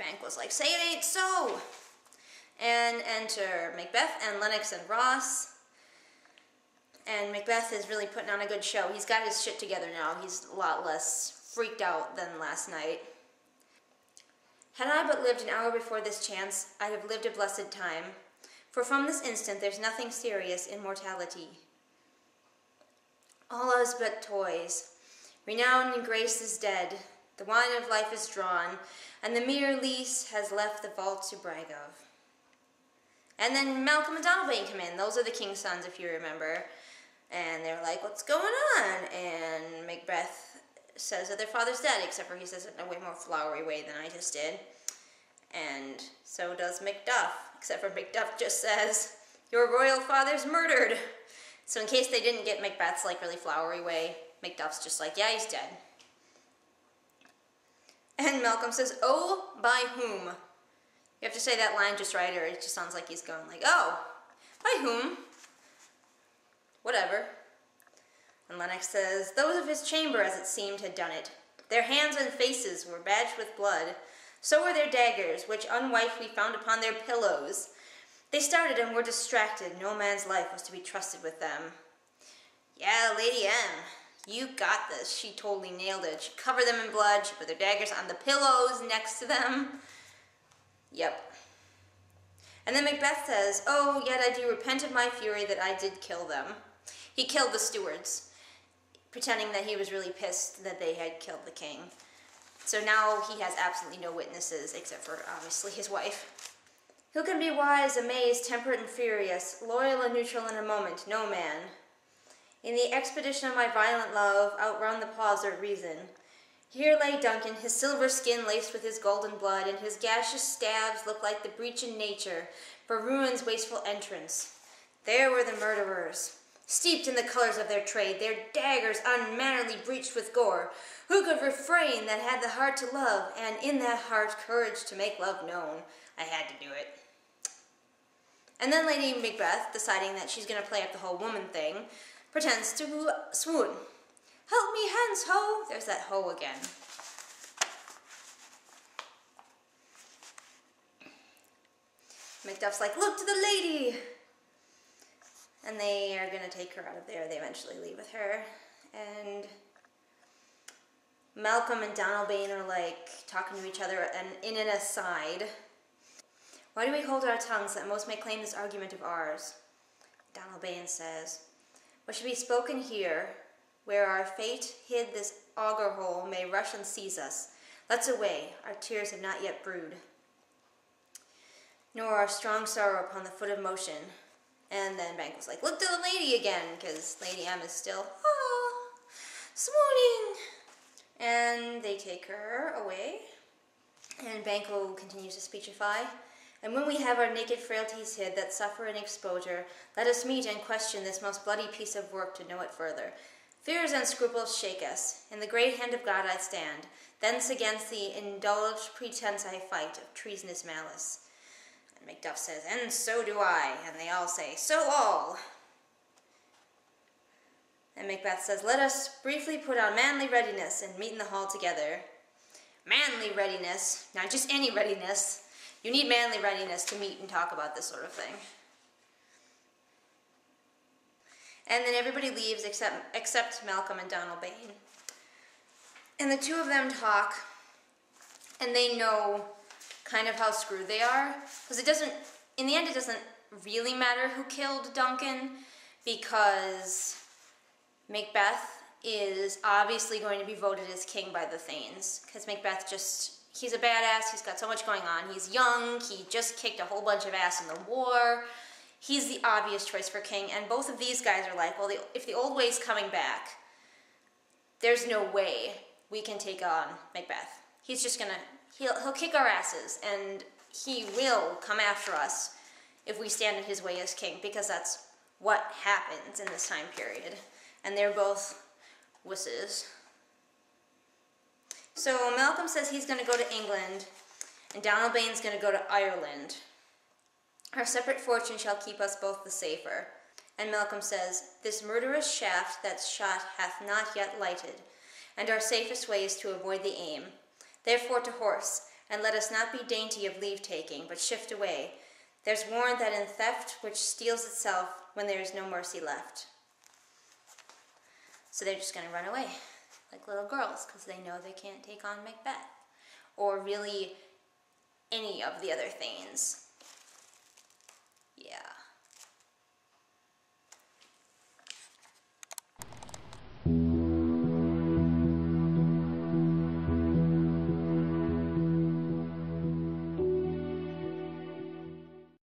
Bank was like, say it ain't so! And enter MacBeth and Lennox and Ross. And MacBeth is really putting on a good show. He's got his shit together now. He's a lot less freaked out than last night. Had I but lived an hour before this chance, I'd have lived a blessed time. For from this instant there's nothing serious in mortality. All is but toys. Renown and grace is dead. The wine of life is drawn, and the mere lease has left the vault to brag of. And then Malcolm and Donalbain come in. Those are the king's sons, if you remember. And they're like, what's going on? And MacBeth says that their father's dead, except for he says it in a way more flowery way than I just did. And so does Macduff, except for Macduff just says, your royal father's murdered. So in case they didn't get Macbeth's like really flowery way, Macduff's just like, yeah, he's dead. And Malcolm says, oh, by whom? You have to say that line just right, or it just sounds like he's going like, oh, by whom? Whatever. And Lennox says, those of his chamber, as it seemed, had done it. Their hands and faces were badged with blood. So were their daggers, which unwifed we found upon their pillows. They started and were distracted. No man's life was to be trusted with them. Yeah, Lady M, you got this. She totally nailed it. She covered them in blood. She put their daggers on the pillows next to them. Yep. And then Macbeth says, oh, yet I do repent of my fury that I did kill them. He killed the stewards, pretending that he was really pissed that they had killed the king. So now he has absolutely no witnesses, except for, obviously, his wife. Who can be wise, amazed, temperate, and furious, loyal and neutral in a moment? No man. In the expedition of my violent love, outrun the pause of reason. Here lay Duncan, his silver skin laced with his golden blood, and his gaseous stabs looked like the breach in nature, for ruin's wasteful entrance. There were the murderers, steeped in the colors of their trade, their daggers unmannerly breached with gore. Who could refrain that had the heart to love, and in that heart courage to make love known? I had to do it. And then Lady Macbeth, deciding that she's going to play up the whole woman thing, pretends to swoon. Help me hence, ho! There's that ho again. Macduff's like, look to the lady! And they are going to take her out of there. They eventually leave with her. And Malcolm and Donalbain are like talking to each other and in an aside. Why do we hold our tongues that most may claim this argument of ours? Donalbain says, what should be spoken here, where our fate hid this auger hole may rush and seize us. Let's away, our tears have not yet brewed, nor our strong sorrow upon the foot of motion. And then Bank was like, look to the lady again, because Lady M is still, swooning. And they take her away, and Banquo continues to speechify. And when we have our naked frailties hid that suffer in exposure, let us meet and question this most bloody piece of work to know it further. Fears and scruples shake us. In the great hand of God I stand. Thence against the indulged pretense I fight of treasonous malice. And Macduff says, and so do I. And they all say, so all. And Macbeth says, let us briefly put on manly readiness and meet in the hall together. Manly readiness, not just any readiness. You need manly readiness to meet and talk about this sort of thing. And then everybody leaves except Malcolm and Donalbain. And the two of them talk, and they know kind of how screwed they are. Because it doesn't, in the end it doesn't really matter who killed Duncan, because Macbeth is obviously going to be voted as king by the Thanes. Because Macbeth he's a badass, he's got so much going on, he's young, he just kicked a whole bunch of ass in the war. He's the obvious choice for king, and both of these guys are like, well, if the old way's coming back, there's no way we can take on Macbeth. He's just gonna, he'll kick our asses, and he will come after us if we stand in his way as king, because that's what happens in this time period. And they're both wusses. So Malcolm says he's going to go to England, and Donalbain's going to go to Ireland. Our separate fortune shall keep us both the safer. And Malcolm says, this murderous shaft that's shot hath not yet lighted, and our safest way is to avoid the aim. Therefore to horse, and let us not be dainty of leave-taking, but shift away. There's warrant that in theft which steals itself when there is no mercy left. So they're just going to run away, like little girls, because they know they can't take on MacBeth, or really any of the other Thanes.